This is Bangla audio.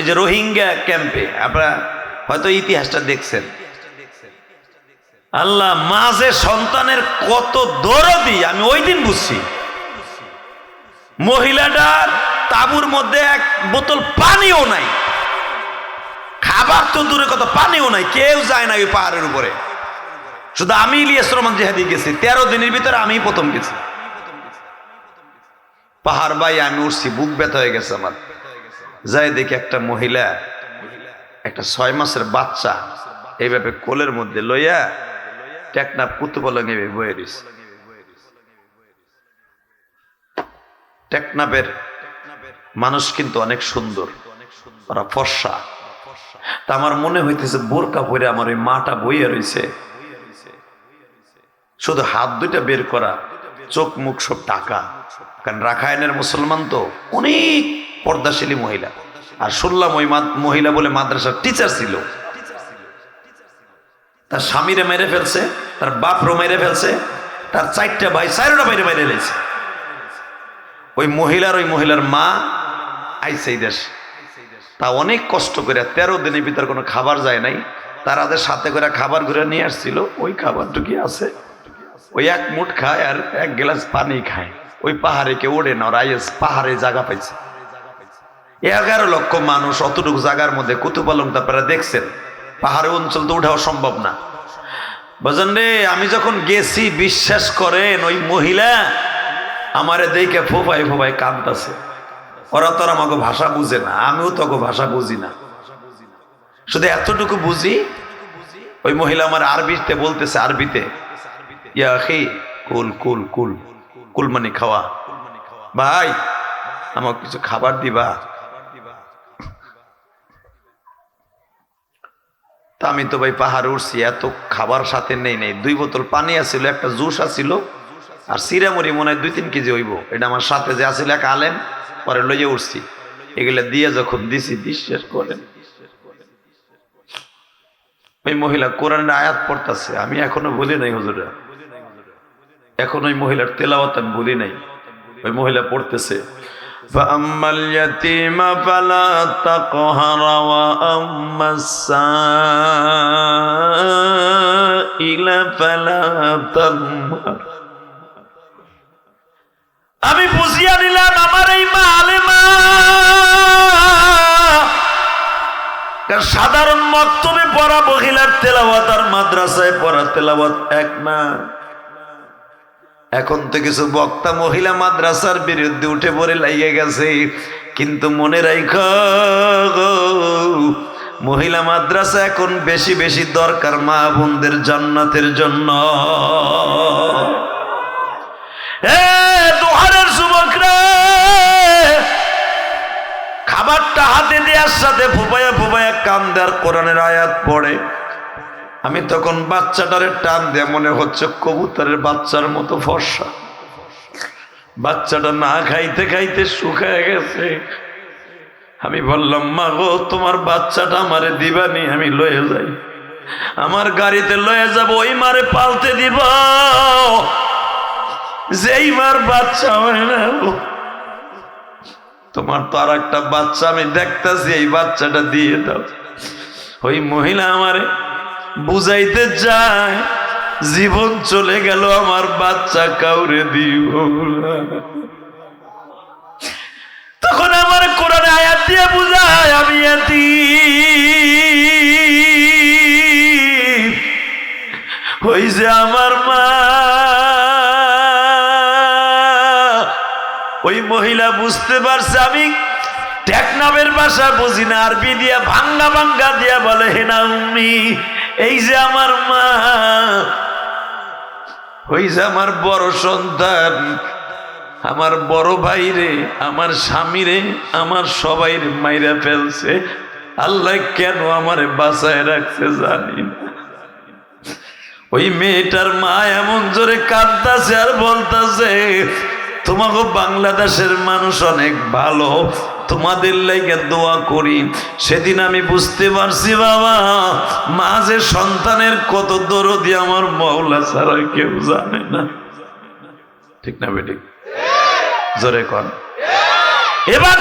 যে রোহিঙ্গা ক্যাম্পে, আপনারা হয়তো ইতিহাসটা দেখছেন, আল্লাহ মাঝে সন্তানের কত দরদি আমি ওই দিন বুঝছি। মহিলাটার তাঁবুর মধ্যে এক বোতল পানিও নাই, খাবার তো দূরে কত পানিও নাই, কেউ যায় না ওই পাহাড়ের উপরে। শুধু আমি ইলিয়াস রহমান জিহাদি গেছি, 13 দিনের ভিতরে আমি প্রথম গেছি পাহাড়। ভাই আমি উঠছি, বুক ব্যথা হয়ে গেছে আমার। যাই দেখি একটা মহিলা একটা 6 মাসের বাচ্চা এইভাবে কোলের মধ্যে লইয়া টেকনাফ কুতুবলং এভাবে বয়ে দিছে। টেকনাফের মানুষ কিন্তু অনেক সুন্দর, ওরা ফর্সা। তা আমার মনে হইতেছে বোরকা পরে আমার ওই মাটা বইয়া রয়েছে, শুধু হাত দুইটা বের করা, চোখ মুখ সব টাকা। কারণ রাখাইনের মুসলমান তো অনেক পর্দাশীলী মহিলা। আর শুনলাম ওই মহিলা বলে মাদ্রাসার টিচার ছিল, তার স্বামীরে মেরে ফেলছে, তার বাপরও মেরে ফেলছে, তার 4টা ভাই 4টা বাইরে মেরে ফেলেছে। ওই মহিলার মা আইছে এই দেশ, তা অনেক কষ্ট করে 13 দিনের ভিতর কোনো খাবার যায় নাই, তারাদের সাথে করে খাবার ঘুরে নিয়ে আসছিল। ওই খাবারটুকি আছে, ওই 1 মুঠ খায় আর 1 গ্লাস পানি খায়। ওই পাহাড়ে কেউ ওড়ে না, ওরা আইস পাহাড়ে জায়গা পাইছে। 11 লক্ষ মানুষ অতটুকু জায়গার মধ্যে কুতুবলং তো আপনারা দেখছেন, পাহাড়ি অঞ্চল তো উঠাও সম্ভব না। বুঝলেন রে, আমি যখন গেছি বিশ্বাস করেন ওই মহিলা আমারে দেখে ফোফাই ফোফাই কাঁদতেছে। ওরা তো আমাকে ভাষা বুঝে না, আমিও তো ভাষা বুঝি না, শুধু এতটুকু বুঝি। ওই মহিলা আমার আরবিতে বলতেছে, আরবিতে, ইয়া আখি কুল কুল কুল, কুল মানে খাওয়া, ভাই আমাকে কিছু খাবার দিবা। তা আমি তো ভাই পাহাড়ে উঠছি, এত খাবার সাথে নেই 2 বোতল পানি আছিল, একটা জুস আছিল, আর সিরামুড়ি মনে হয় 2-3 কেজি হইব। এটা আমার সাথে যে আছিল এক আলেম, পরে লইয়া উঠছি। এগুলা দিয়ে যখন দিছি, বিশ্বাস করেন ওই মহিলা কোরআনের আয়াত পড়তেছে, আমি এখনো বলি নাই হুজুরা, এখন ওই মহিলার তেলাওয়াত আমি বলি নাই। ওই মহিলা পড়তেছে, فَأَمَّا الْيَتِيمَ فَلَا تَقْهَرْ وَأَمَّا السَّائِلَ فَلَا تَنْهَرْ। আমি বুঝিয়া নিলাম আমার এই মা আলেমা, সাধারণ মক্তবে পড়া মহিলার তেলাওয়াত আর মাদ্রাসায় পড়া তেলাওয়াত এক না। এখন তো কিছু বক্তা মহিলা মাদ্রাসার বিরুদ্ধে উঠে পড়ে লাগিয়ে গেছে, কিন্তু মনে রাখো মহিলা মাদ্রাসা এখন বেশি বেশি দরকার মা বোনদের জান্নাতের জন্য। দোহারের যুবকরা খাবারটা হাতে দেওয়ার সাথে ফুপায়া ফুপায়া কান্দে আর কোরআনের আয়াত পড়ে। আমি তখন বাচ্চাটারে টান দিয়ে মনে হচ্ছে কবুতরের বাচ্চার মতো ফর্সা। বাচ্চাটা না খাইতে খাইতে শুকায় গেছে। আমি বললাম, মা গো তোমার বাচ্চাটা আমারে দিবানি, আমি লয়ে যাই, আমার গাড়িতে লয়ে যাব, ওই মারে পালতে দিব, যেই মার বাচ্চা হয় না। তোমার তো আর একটা বাচ্চা আমি দেখতেছি, এই বাচ্চাটা দিয়ে দাও। ওই মহিলা আমারে বুঝাইতে যায়, জীবন চলে গেল, আমার বাচ্চা কাউরে দিব। তখন আমার কোরআনে আয়াত দিয়ে বুঝায়, আমি এতিম, ওই যে আমার মা। ওই মহিলা বুঝতে পারছে আমি টেকনাফের ভাষা বুঝি না, আরবি দিয়া ভাঙ্গা ভাঙ্গা দিয়া বলে, হে না উম্মি, এই যে আমার মা, ওই যে আমার বড় সন্তান, আমার বড় ভাই রে, আমার স্বামী রে, আমার সবাই মাইরা ফেলছে, আল্লাহ কেন আমারে বাঁচায় রাখছে জানি না। ওই মেয়েটার মা এমন জোরে কাঁদতাছে আর বলতাছে, তোমাকে বাংলাদেশের মানুষ অনেক ভালো, তোমাদের লাইগে দোয়া করি। সেদিন আমি বুঝতে পারছি বাবা, মা যে সন্তানের কত দরদি আমার মাওলা ছাড়া কেউ জানে না। ঠিক না বেটি? জোরে কর। এবার